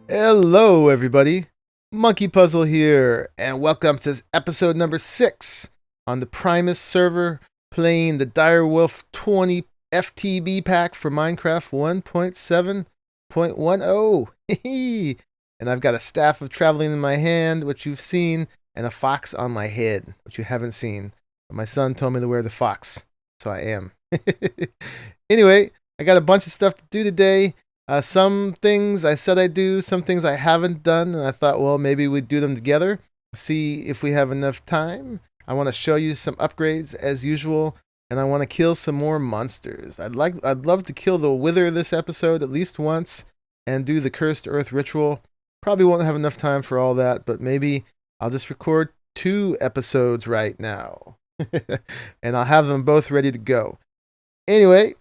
Hello, everybody. Monkeypuzzle here, and welcome to episode number 6 on the Primus server, playing the Direwolf20 FTB pack for Minecraft 1.7.10. And I've got a staff of traveling in my hand, which you've seen, and a fox on my head, which you haven't seen. But my son told me to wear the fox, so I am. Anyway, I got a bunch of stuff to do today. Some things I said I'd do, some things I haven't done, and I thought, well, maybe we'd do them together, see if we have enough time. I want to show you some upgrades as usual, and I want to kill some more monsters. I'd love to kill the Wither this episode at least once, and do the Cursed Earth ritual. Probably won't have enough time for all that, but maybe I'll just record 2 episodes right now, and I'll have them both ready to go. Anyway,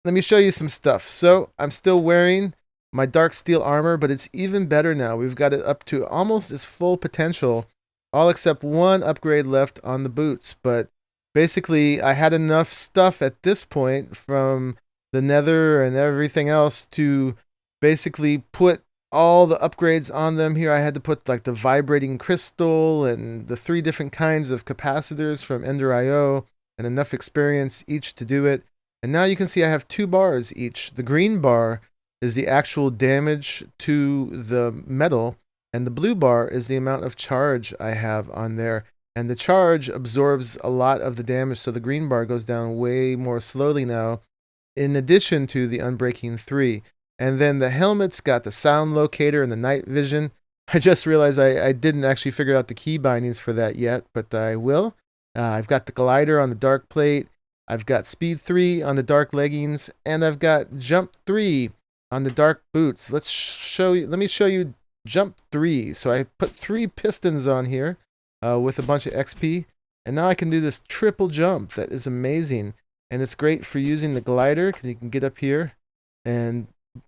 let me show you some stuff. So I'm still wearing my dark steel armor, but it's even better now. We've got it up to almost its full potential, all except one upgrade left on the boots. But basically, I had enough stuff at this point from the nether and everything else to basically put all the upgrades on them here. I had to put like the vibrating crystal and the 3 different kinds of capacitors from Ender.io and enough experience each to do it. And now you can see I have 2 bars each. The green bar is the actual damage to the metal, and the blue bar is the amount of charge I have on there. And the charge absorbs a lot of the damage, so the green bar goes down way more slowly now, in addition to the Unbreaking 3. And then the helmet's got the sound locator and the night vision. I just realized I didn't actually figure out the key bindings for that yet, but I will. I've got the glider on the dark plate. I've got speed 3 on the dark leggings, and I've got jump 3 on the dark boots. Let me show you jump 3. So I put 3 pistons on here with a bunch of XP, and now I can do this triple jump. That is amazing, and it's great for using the glider because you can get up here, and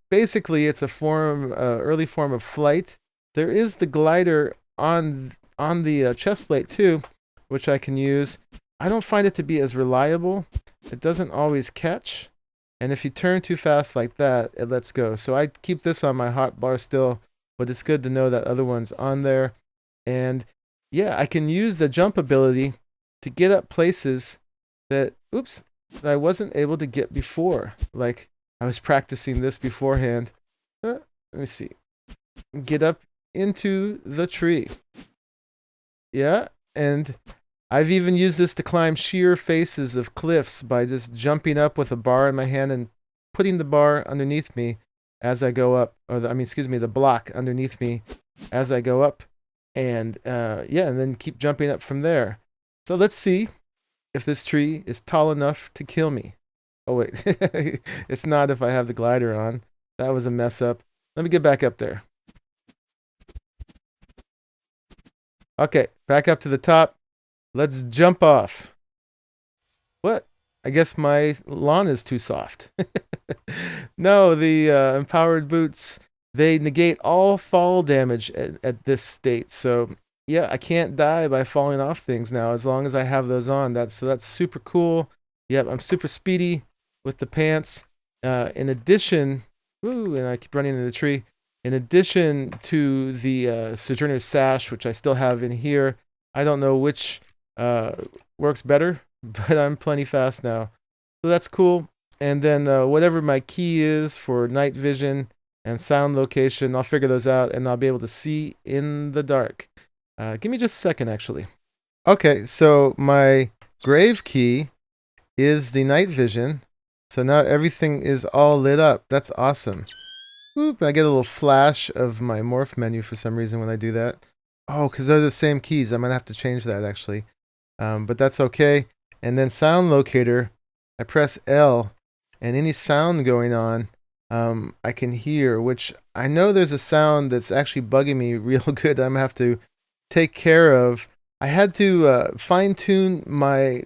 basically it's a early form of flight. There is the glider on the chest plate too, which I can use. I don't find it to be as reliable. It doesn't always catch. And if you turn too fast like that, it lets go. So I keep this on my hotbar still, but it's good to know that other one's on there. And yeah, I can use the jump ability to get up places that I wasn't able to get before. Like I was practicing this beforehand. Let me see. Get up into the tree. Yeah, and I've even used this to climb sheer faces of cliffs by just jumping up with a bar in my hand and putting the bar underneath me as I go up, the block underneath me as I go up, and and then keep jumping up from there. So let's see if this tree is tall enough to kill me. Oh wait, it's not if I have the glider on. That was a mess up. Let me get back up there. Okay, back up to the top. Let's jump off. What? I guess my lawn is too soft. No, the empowered boots, they negate all fall damage at this state. So yeah, I can't die by falling off things now as long as I have those on. That's super cool. Yep, I'm super speedy with the pants. In addition, and I keep running into the tree. In addition to the Sojourner's Sash, which I still have in here, I don't know which works better, but I'm plenty fast now, so that's cool. And then whatever my key is for night vision and sound location, I'll figure those out and I'll be able to see in the dark. Give me just a second actually. Okay, so my grave key is the night vision, so now everything is all lit up. That's awesome. Oop, I get a little flash of my morph menu for some reason when I do that. Oh, because they're the same keys. I'm gonna have to change that actually. But that's okay. And then sound locator, I press L, and any sound going on, I can hear, which I know there's a sound that's actually bugging me real good. I'm gonna have to take care of. I had to fine-tune my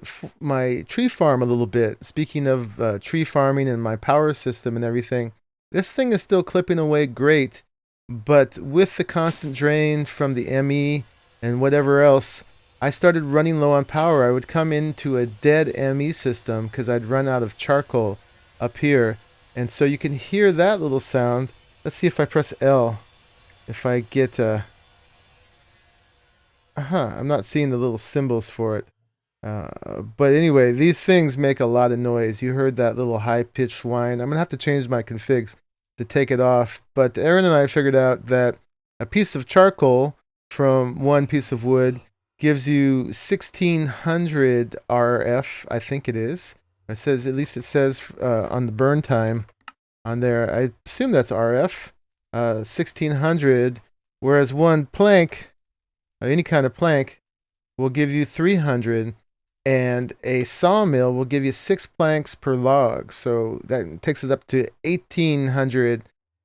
tree farm a little bit. Speaking of tree farming and my power system and everything, this thing is still clipping away great, but with the constant drain from the ME and whatever else, I started running low on power. I would come into a dead ME system because I'd run out of charcoal. up here. And so you can hear that little sound. Let's see if I press L. If I get I'm not seeing the little symbols for it. But anyway, these things make a lot of noise. You heard that little high-pitched whine. I'm gonna have to change my configs to take it off. But Aaron and I figured out that a piece of charcoal from one piece of wood gives you 1600 RF, I think it is. It says, at least it says on the burn time on there. I assume that's RF, 1600, whereas one plank, any kind of plank, will give you 300, and a sawmill will give you 6 planks per log. So that takes it up to 1800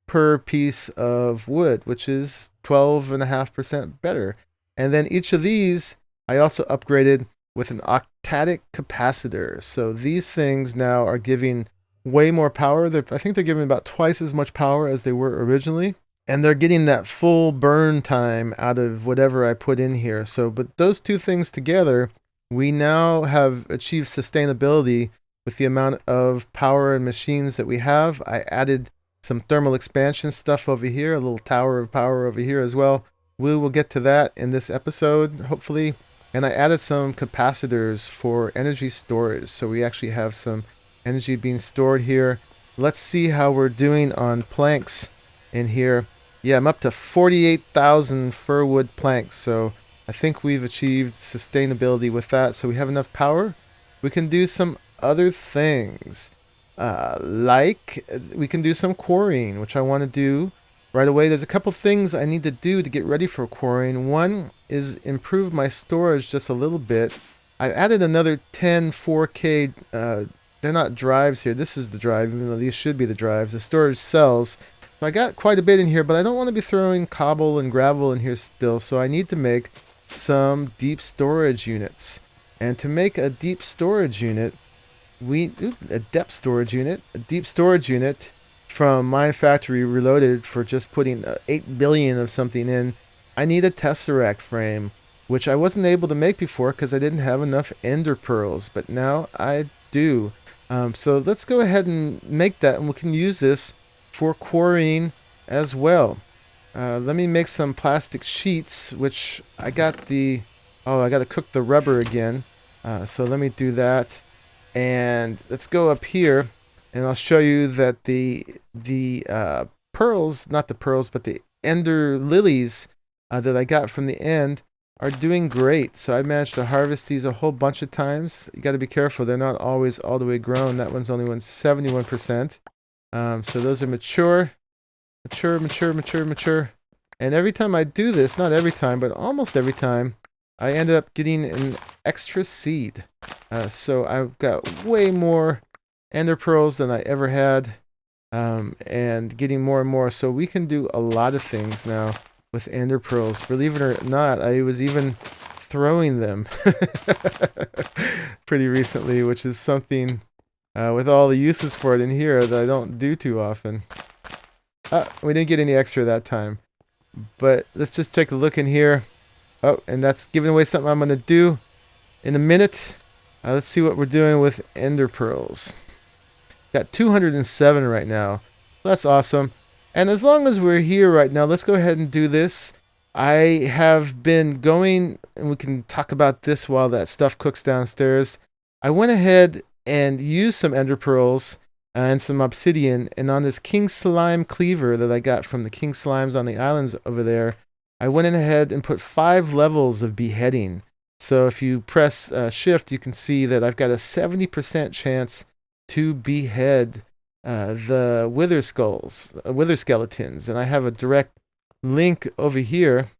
per piece of wood, which is 12.5% better. And then each of these I also upgraded with an octadic capacitor. So these things now are giving way more power. I think they're giving about twice as much power as they were originally. And they're getting that full burn time out of whatever I put in here. So, but those two things together, we now have achieved sustainability with the amount of power and machines that we have. I added some thermal expansion stuff over here, a little tower of power over here as well. We will get to that in this episode, hopefully. And I added some capacitors for energy storage. So we actually have some energy being stored here. Let's see how we're doing on planks in here. Yeah, I'm up to 48,000 firwood planks, so I think we've achieved sustainability with that. So we have enough power. We can do some other things, like we can do some quarrying, which I want to do right away. There's a couple things I need to do to get ready for quarrying. One is improve my storage just a little bit. I added another 10 4K, they're not drives here. This is the drive, even though these should be the drives. The storage cells. So I got quite a bit in here, but I don't want to be throwing cobble and gravel in here still, so I need to make some deep storage units. And to make a deep storage unit, a deep storage unit from Mine Factory Reloaded for just putting 8 billion of something in, I need a tesseract frame, which I wasn't able to make before because I didn't have enough ender pearls, but now I do. So let's go ahead and make that, and we can use this for quarrying as well. Let me make some plastic sheets, which I got I got to cook the rubber again. So let me do that. And let's go up here, and I'll show you that the pearls, not the pearls, but the ender lilies that I got from the end are doing great. So I managed to harvest these a whole bunch of times. You got to be careful. They're not always all the way grown. That one's only 71%. So those are mature. And every time I do this, not every time, but almost every time, I end up getting an extra seed. So I've got way more ender pearls than I ever had, and getting more and more. So we can do a lot of things now with ender pearls. Believe it or not, I was even throwing them pretty recently, which is something with all the uses for it in here that I don't do too often. We didn't get any extra that time. But let's just take a look in here. Oh, and that's giving away something I'm going to do in a minute. Let's see what we're doing with ender pearls. Got 207 right now. That's awesome. And as long as we're here right now, let's go ahead and do this. I have been going, and we can talk about this while that stuff cooks downstairs. I went ahead and used some ender pearls and some obsidian, and on this king slime cleaver that I got from the king slimes on the islands over there, I went in ahead and put 5 levels of beheading. So if you press shift, you can see that I've got a 70% chance to behead the wither skeletons, and I have a direct link over here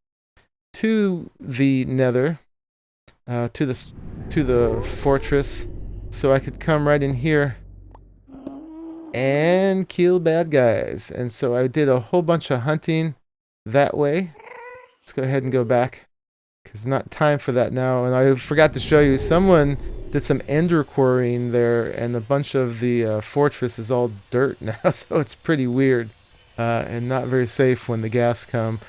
to the nether, to the fortress, so I could come right in here and kill bad guys. And so I did a whole bunch of hunting that way. Let's go ahead and go back, because not time for that now. And I forgot to show you, someone did some ender quarrying there, and a bunch of the fortress is all dirt now, so it's pretty weird and not very safe when the ghast come.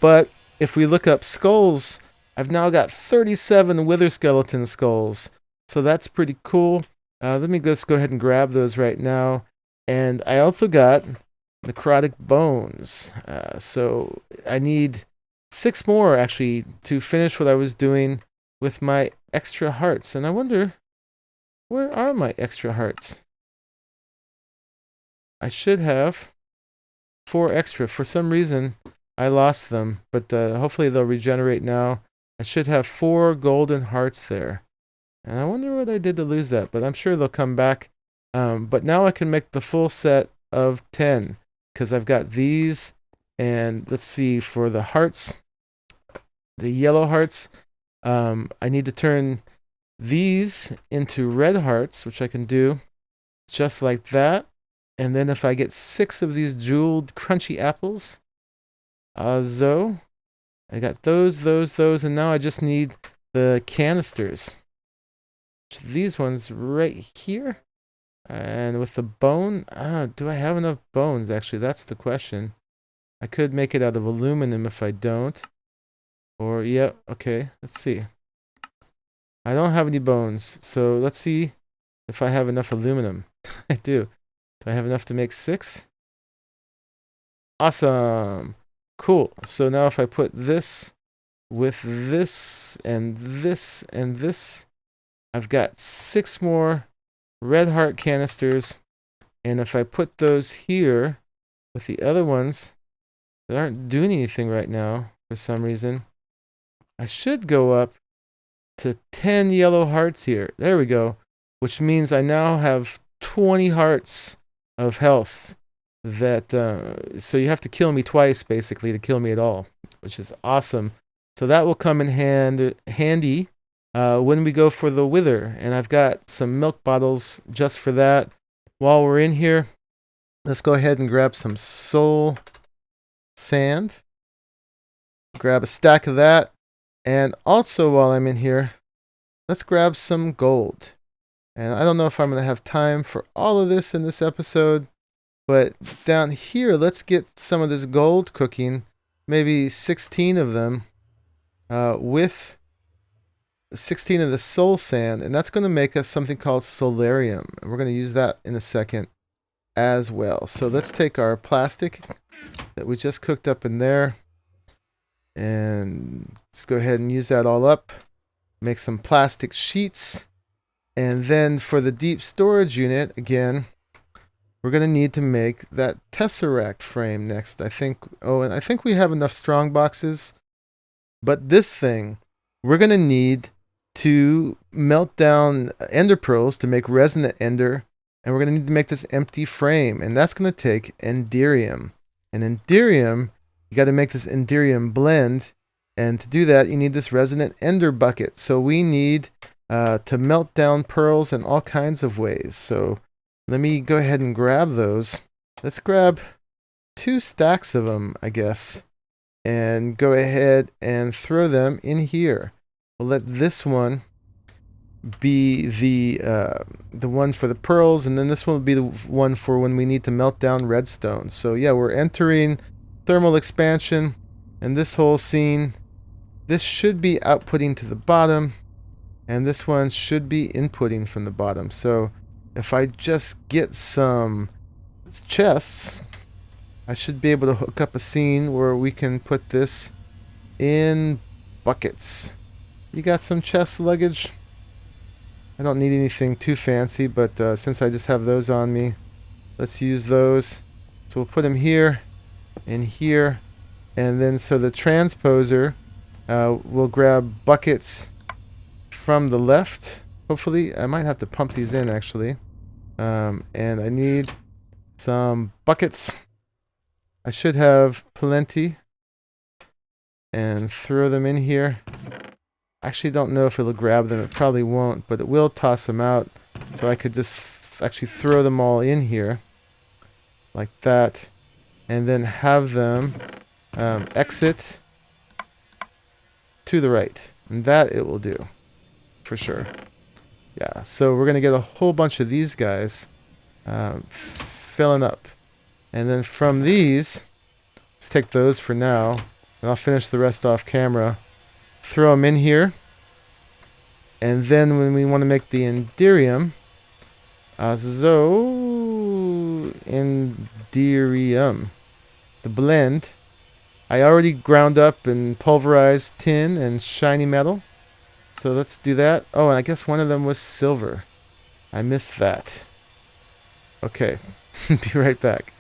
But if we look up skulls, I've now got 37 wither skeleton skulls, so that's pretty cool. Let me just go ahead and grab those right now. And I also got necrotic bones. So I need 6 more actually to finish what I was doing with my extra hearts. And I wonder, where are my extra hearts? I should have 4 extra. For some reason, I lost them, but hopefully they'll regenerate now. I should have 4 golden hearts there. And I wonder what I did to lose that, but I'm sure they'll come back. But now I can make the full set of 10 because I've got these. And let's see, for the hearts, the yellow hearts, I need to turn these into red hearts, which I can do just like that. And then if I get 6 of these jeweled crunchy apples, so I got those, and now I just need the canisters. These ones right here. And with the bone, do I have enough bones? Actually, that's the question. I could make it out of aluminum if I don't. Or, yeah, okay, let's see. I don't have any bones, so let's see if I have enough aluminum. I do. Do I have enough to make 6? Awesome. Cool. So now if I put this with this and this and this, I've got 6 more red heart canisters. And if I put those here with the other ones that aren't doing anything right now for some reason, I should go up to 10 yellow hearts here. There we go. Which means I now have 20 hearts of health. That so you have to kill me twice basically to kill me at all, which is awesome. So that will come in handy when we go for the wither. And I've got some milk bottles just for that. While we're in here, let's go ahead and grab some soul sand. Grab a stack of that. And also while I'm in here, let's grab some gold. And I don't know if I'm going to have time for all of this in this episode, but down here, let's get some of this gold cooking, maybe 16 of them, with 16 of the soul sand, and that's going to make us something called solarium. And we're going to use that in a second as well. So let's take our plastic that we just cooked up in there, and let's go ahead and use that all up. Make some plastic sheets. And then for the deep storage unit, again, we're going to need to make that tesseract frame next. I think we have enough strong boxes. But this thing, we're going to need to melt down ender pearls to make resonant ender. And we're going to need to make this empty frame. And that's going to take enderium. And enderium, you got to make this enderium blend. And to do that, you need this resonant ender bucket. So we need to melt down pearls in all kinds of ways. So let me go ahead and grab those. Let's grab 2 stacks of them, I guess, and go ahead and throw them in here. We'll let this one be the one for the pearls, and then this one will be the one for when we need to melt down redstone. So yeah, we're entering thermal expansion, and this whole scene, this should be outputting to the bottom. And this one should be inputting from the bottom. So if I just get some chests, I should be able to hook up a scene where we can put this in buckets. You got some chest luggage? I don't need anything too fancy, but since I just have those on me, let's use those. So we'll put them here and here. And then so the transposer will grab buckets from the left. Hopefully, I might have to pump these in actually. And I need some buckets. I should have plenty. And throw them in here. Actually don't know if it'll grab them. It probably won't, but it will toss them out. So I could just actually throw them all in here. Like that. And then have them exit to the right. And that it will do. For sure. Yeah, so we're going to get a whole bunch of these guys filling up. And then from these, let's take those for now. And I'll finish the rest off camera. Throw them in here. And then when we want to make the enderium, So, Indirium. The blend. I already ground up and pulverized tin and shiny metal. So let's do that. Oh, and I guess one of them was silver. I missed that. Okay. Be right back.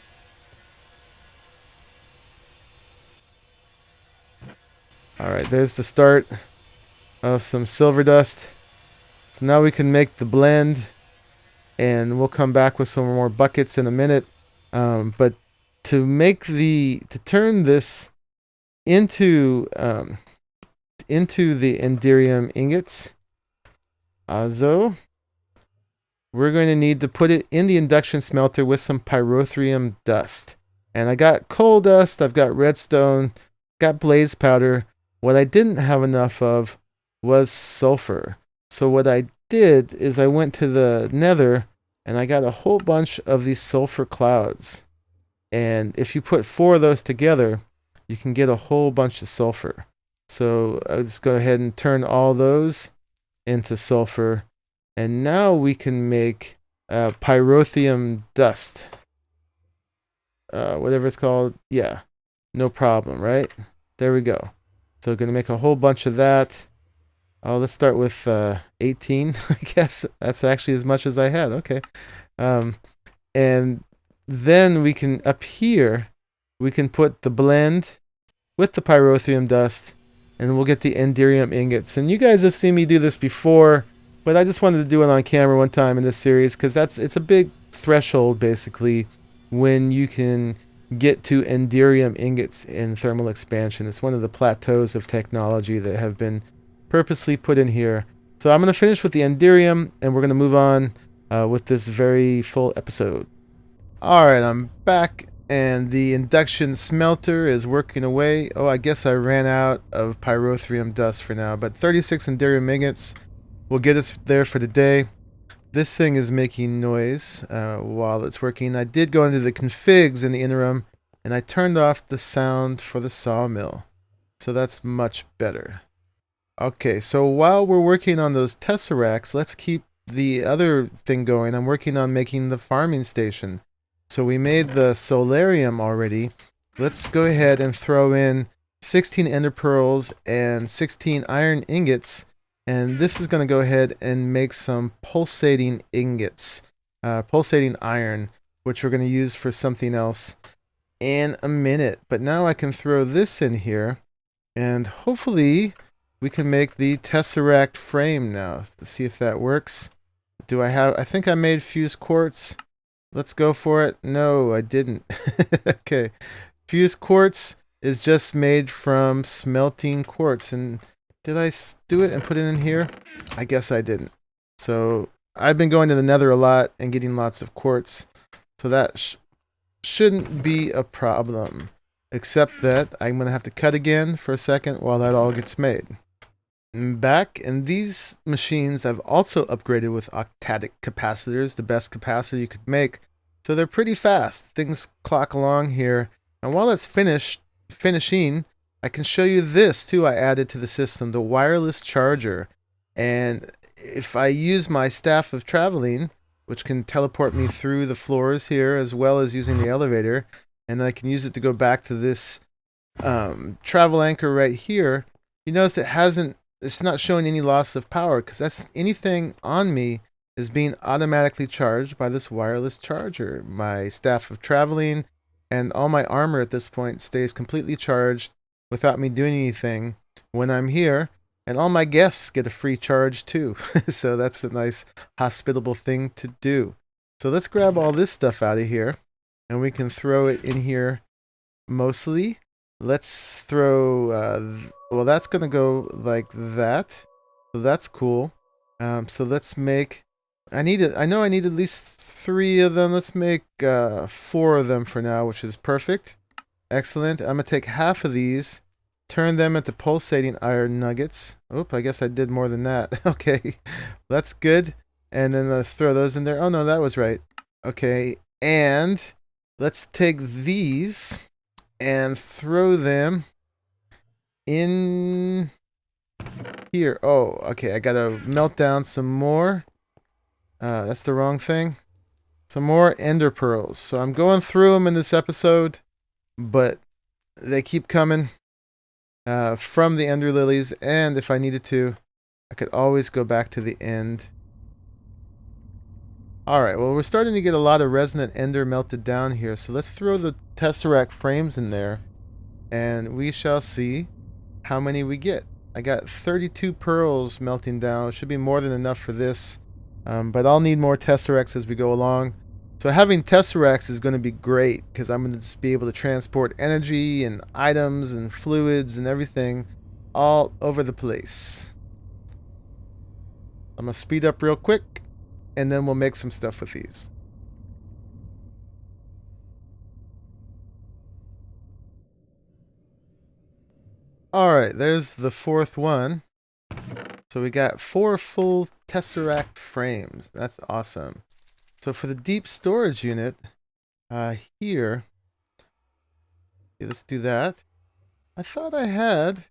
Alright, there's the start of some silver dust. So now we can make the blend, and we'll come back with some more buckets in a minute. But to turn this into the Enderium ingots, so we're going to need to put it in the induction smelter with some pyrothrium dust. And I got coal dust, I've got redstone, got blaze powder. What I didn't have enough of was sulfur. So what I did is I went to the nether and I got a whole bunch of these sulfur clouds. And if you put 4 of those together, you can get a whole bunch of sulfur. So let's go ahead and turn all those into sulfur. And now we can make pyrothrium dust. Whatever it's called. Yeah, no problem, right? There we go. So we're going to make a whole bunch of that. Oh, let's start with 18. I guess that's actually as much as I had. Okay. And then we can, up here, we can put the blend with the pyrothrium dust, and we'll get the Enderium ingots. And you guys have seen me do this before, but I just wanted to do it on camera one time in this series because it's a big threshold, basically, when you can get to Enderium ingots in thermal expansion. It's one of the plateaus of technology that have been purposely put in here. So I'm going to finish with the Enderium, and we're going to move on with this very full episode. Alright, I'm back, and the induction smelter is working away. Oh, I guess I ran out of pyrothrium dust for now, but 36 Enderium ingots will get us there for the day. This thing is making noise while it's working. I did go into the configs in the interim, and I turned off the sound for the sawmill. So that's much better. Okay, so while we're working on those tesseracts, let's keep the other thing going. I'm working on making the farming station. So we made the solarium already. Let's go ahead and throw in 16 ender pearls and 16 iron ingots. And this is going to go ahead and make some pulsating ingots, pulsating iron, which we're going to use for something else in a minute. But now I can throw this in here, and hopefully we can make the tesseract frame now. Let's see if that works. I think I made fused quartz. Let's go for it. No, I didn't. Okay. Fused quartz is just made from smelting quartz. And did I do it and put it in here? I guess I didn't. So I've been going to the nether a lot and getting lots of quartz. So that shouldn't be a problem. Except that I'm going to have to cut again for a second while that all gets made. Back, and these machines I've also upgraded with octadic capacitors, the best capacitor you could make. So they're pretty fast. Things clock along here. And while it's finishing, I can show you this too. I added to the system, the wireless charger. And if I use my staff of traveling, which can teleport me through the floors here, as well as using the elevator, and I can use it to go back to this travel anchor right here, you notice it's not showing any loss of power because that's anything on me is being automatically charged by this wireless charger. My staff of traveling and all my armor at this point stays completely charged without me doing anything when I'm here, and all my guests get a free charge too. So that's a nice hospitable thing to do. So let's grab all this stuff out of here, and we can throw it in here mostly. Let's throw, well, that's going to go like that. So that's cool. So let's make, I know I need at least 3 of them. Let's make 4 of them for now, which is perfect. Excellent. I'm going to take half of these, turn them into pulsating iron nuggets. Oop, I guess I did more than that. Okay, that's good. And then let's throw those in there. Oh, no, that was right. Okay, and let's take these and throw them in here. Oh, okay, I gotta melt down some more. That's the wrong thing. Some more ender pearls. So I'm going through them in this episode, but they keep coming from the ender lilies, and if I needed to, I could always go back to the end. Alright, well, we're starting to get a lot of resonant ender melted down here, so let's throw the tesseract frames in there, and we shall see how many we get. I got 32 pearls melting down. It should be more than enough for this, but I'll need more tesseracts as we go along. So having tesseracts is going to be great, because I'm going to just be able to transport energy and items and fluids and everything all over the place. I'm going to speed up real quick, and then we'll make some stuff with these. Alright, there's the fourth one. So we got 4 full tesseract frames. That's awesome. So for the deep storage unit, here, okay, let's do that. I thought I had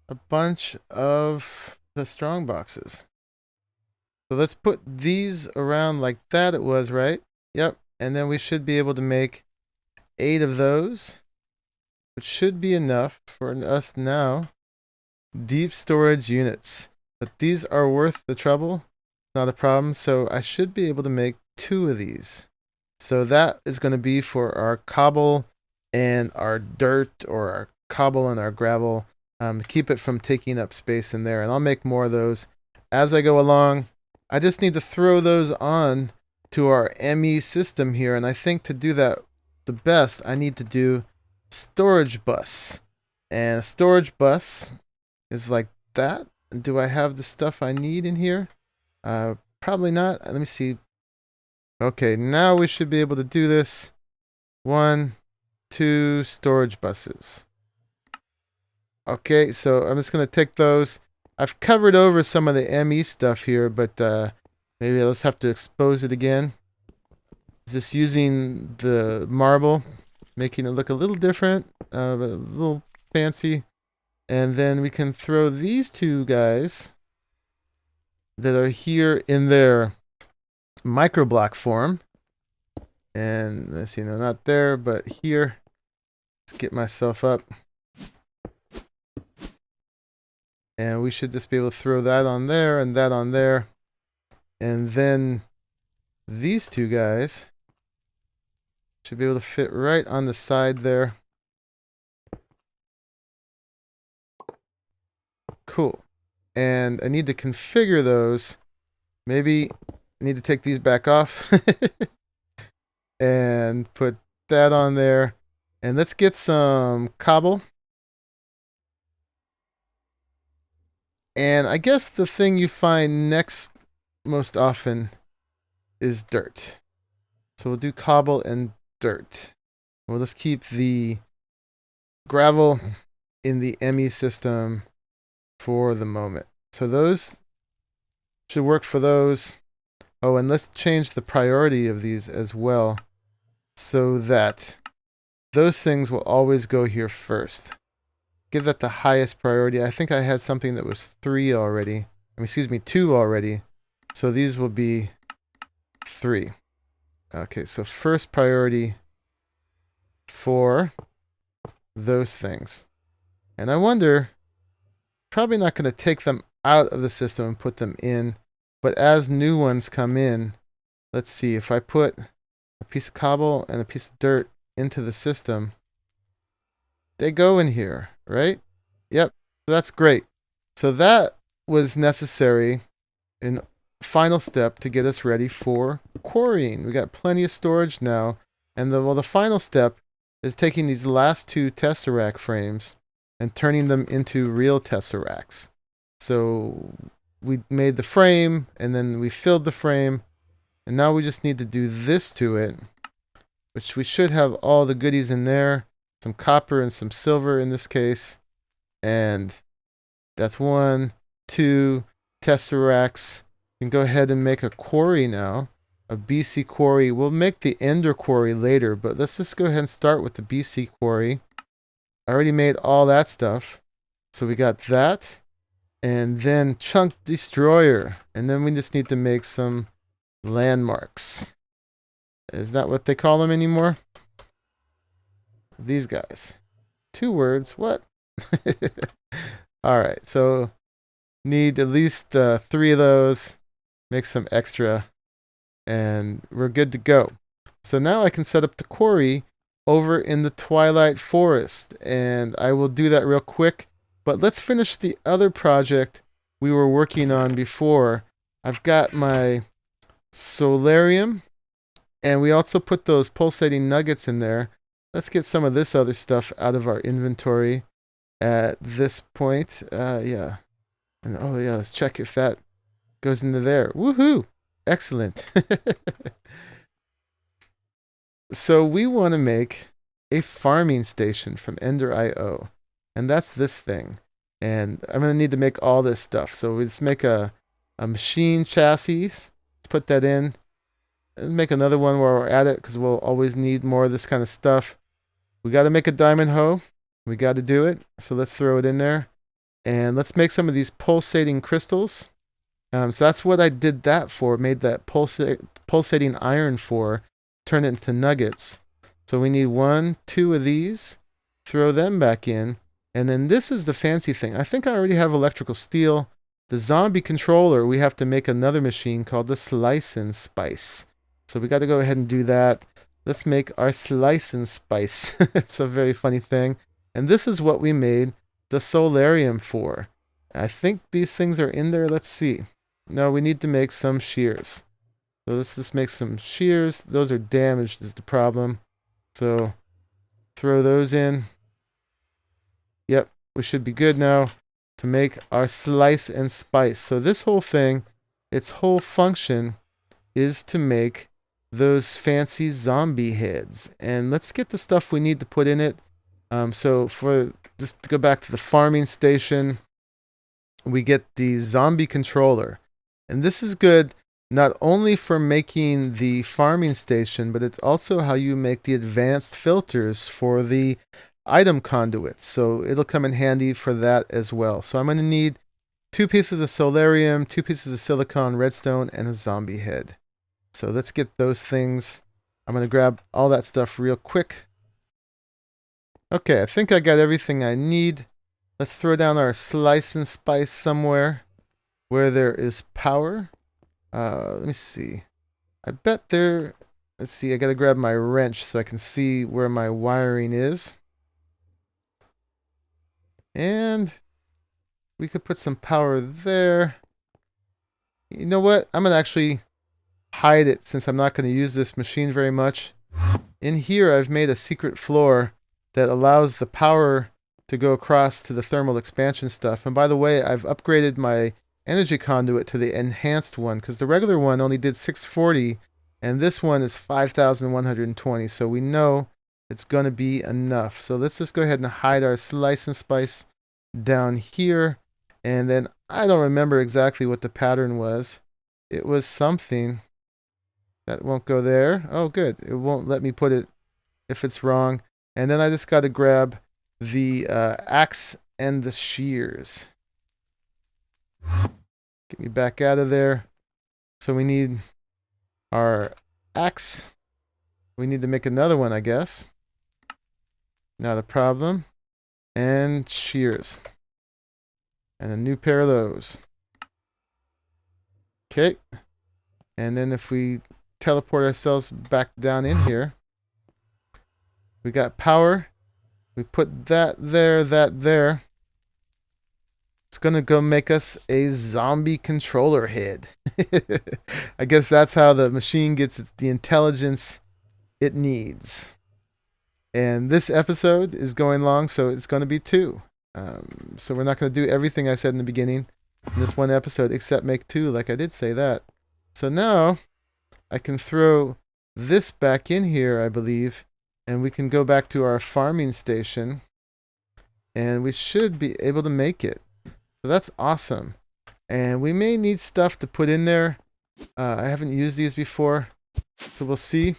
a bunch of the strong boxes. So let's put these around like that it was, right? Yep. And then we should be able to make 8 of those, which should be enough for us now. Deep storage units. But these are worth the trouble. Not a problem. So I should be able to make 2 of these. So that is going to be for our cobble and our dirt, or our cobble and our gravel. Keep it from taking up space in there. And I'll make more of those as I go along. I just need to throw those on to our ME system here. And I think to do that the best, I need to do storage bus. And a storage bus is like that. Do I have the stuff I need in here? Probably not. Let me see. Okay, now we should be able to do this. 1, 2 storage buses. Okay, so I'm just going to take those. I've covered over some of the ME stuff here, but maybe let's have to expose it again. Just using the marble, making it look a little different, but a little fancy. And then we can throw these 2 guys that are here in their microblock form. And let's see, no, not there, but here. Let's get myself up. And we should just be able to throw that on there and that on there. And then these 2 guys should be able to fit right on the side there. Cool. And I need to configure those. Maybe I need to take these back off and put that on there. And let's get some cobble. And I guess the thing you find next most often is dirt. So we'll do cobble and dirt. We'll just keep the gravel in the ME system for the moment. So those should work for those. Oh, and let's change the priority of these as well, so that those things will always go here first. Give that the highest priority. I think I had something that was 3 already. Excuse me, 2 already. So these will be 3. Okay, so first priority for those things. And I wonder, probably not going to take them out of the system and put them in, but as new ones come in, let's see, if I put a piece of cobble and a piece of dirt into the system, they go in here, right? Yep, that's great. So that was necessary in final step to get us ready for quarrying. We got plenty of storage now, and the final step is taking these last 2 tesseract frames and turning them into real tesseracts. So we made the frame, and then we filled the frame, and now we just need to do this to it, which we should have all the goodies in there. Some copper and some silver in this case. And that's 1, 2 tesseracts. You can go ahead and make a quarry now. A BC quarry. We'll make the ender quarry later, but let's just go ahead and start with the BC quarry. I already made all that stuff. So we got that. And then chunk destroyer. And then we just need to make some landmarks. Is that what they call them anymore? These guys. 2 words. What? All right. So need at least 3 of those. Make some extra. And we're good to go. So now I can set up the quarry over in the Twilight Forest. And I will do that real quick. But let's finish the other project we were working on before. I've got my solarium. And we also put those pulsating nuggets in there. Let's get some of this other stuff out of our inventory at this point. Yeah. And oh yeah, let's check if that goes into there. Woohoo! Excellent. So we want to make a farming station from Ender.io. And that's this thing. And I'm going to need to make all this stuff. So we just make a machine chassis. Let's put that in. And make another one while we're at it, because we'll always need more of this kind of stuff. We got to make a diamond hoe. We got to do it. So let's throw it in there. And let's make some of these pulsating crystals. So that's what I did that for. Made that pulsating iron for. Turn it into nuggets. So we need 1, 2 of these. Throw them back in. And then this is the fancy thing. I think I already have electrical steel. The zombie controller, we have to make another machine called the Slice and Spice. So we got to go ahead and do that. Let's make our Slice and Spice. It's a very funny thing. And this is what we made the solarium for. I think these things are in there. Let's see. No, we need to make some shears. So let's just make some shears. Those are damaged is the problem. So throw those in. Yep, we should be good now to make our Slice and Spice. So this whole thing, its whole function is to make those fancy zombie heads. And let's get the stuff we need to put in it. So for just to go back to the farming station, we get the zombie controller. And this is good not only for making the farming station, but it's also how you make the advanced filters for the item conduits. So it'll come in handy for that as well. So I'm going to need 2 pieces of solarium, 2 pieces of silicon redstone, and a zombie head. So let's get those things. I'm going to grab all that stuff real quick. Okay, I think I got everything I need. Let's throw down our Slice and Spice somewhere where there is power. Let me see. I bet there... Let's see, I got to grab my wrench so I can see where my wiring is. And we could put some power there. You know what? I'm going to actually hide it since I'm not going to use this machine very much. In here, I've made a secret floor that allows the power to go across to the thermal expansion stuff. And by the way, I've upgraded my energy conduit to the enhanced one because the regular one only did 640 and this one is 5,120. So we know it's going to be enough. So let's just go ahead and hide our Slice and Spice down here. And then I don't remember exactly what the pattern was. It was something. That won't go there. Oh, good. It won't let me put it if it's wrong. And then I just got to grab the axe and the shears. Get me back out of there. So we need our axe. We need to make another one, I guess. Not a problem. And shears. And a new pair of those. Okay. And then if we teleport ourselves back down in here, we got power. We put that there, that there. It's going to go make us a zombie controller head. I guess that's how the machine gets the intelligence it needs. And this episode is going long, so it's going to be 2. So we're not going to do everything I said in the beginning in this one episode, except make 2, like I did say that. So now I can throw this back in here, I believe, and we can go back to our farming station, and we should be able to make it. So that's awesome. And we may need stuff to put in there. I haven't used these before, so we'll see.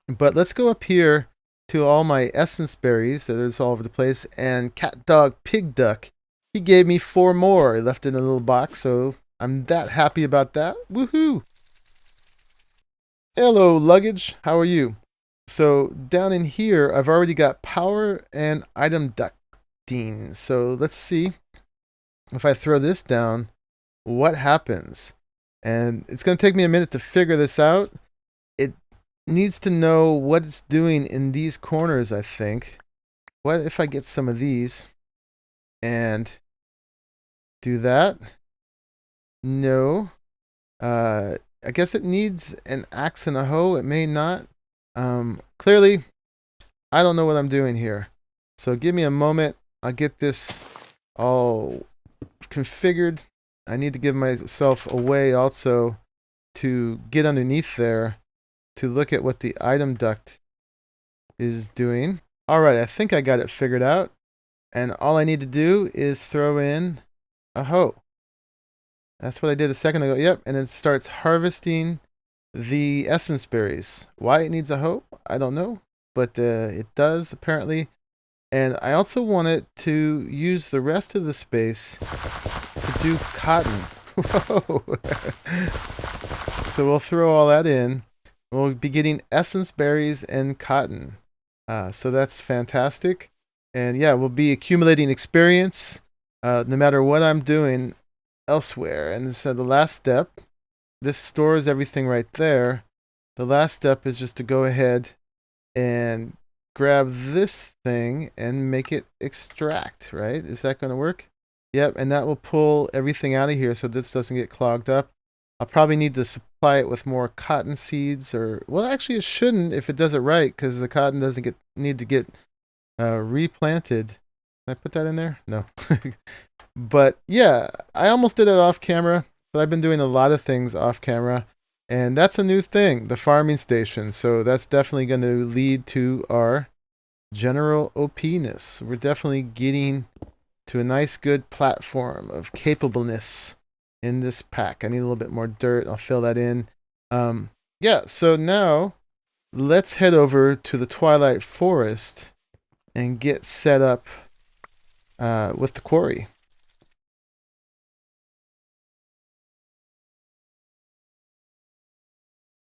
But let's go up here to all my essence berries that are all over the place. And cat, dog, pig, duck, he gave me 4 more. I left it in a little box, so I'm that happy about that. Woohoo! Hello, luggage. How are you? So down in here, I've already got power and item ducting. So let's see if I throw this down, what happens? And it's going to take me a minute to figure this out. It needs to know what it's doing in these corners, I think. What if I get some of these and do that? No. I guess it needs an axe and a hoe. It may not. Clearly, I don't know what I'm doing here. So give me a moment. I'll get this all configured. I need to give myself a way also to get underneath there to look at what the item duct is doing. All right, I think I got it figured out. And all I need to do is throw in a hoe. That's what I did a second ago. Yep, and it starts harvesting the essence berries. Why it needs a hoe, I don't know, but it does apparently. And I also want it to use the rest of the space to do cotton. Whoa. So we'll throw all that in. We'll be getting essence berries and cotton. So that's fantastic. And yeah, we'll be accumulating experience no matter what I'm doing elsewhere. And so the last step, this stores everything right there. The last step is just to go ahead and grab this thing and make it extract, right? Is that going to work? Yep, and that will pull everything out of here so this doesn't get clogged up. I'll probably need to supply it with more cotton seeds, or well, actually it shouldn't if it does it right, because the cotton doesn't need to get replanted. Can I put that in there? No. But yeah, I almost did it off camera, but I've been doing a lot of things off camera, and that's a new thing, the farming station. So that's definitely going to lead to our general OP-ness. We're definitely getting to a nice, good platform of capableness in this pack. I need a little bit more dirt. I'll fill that in. Yeah, so now let's head over to the Twilight Forest and get set up with the quarry.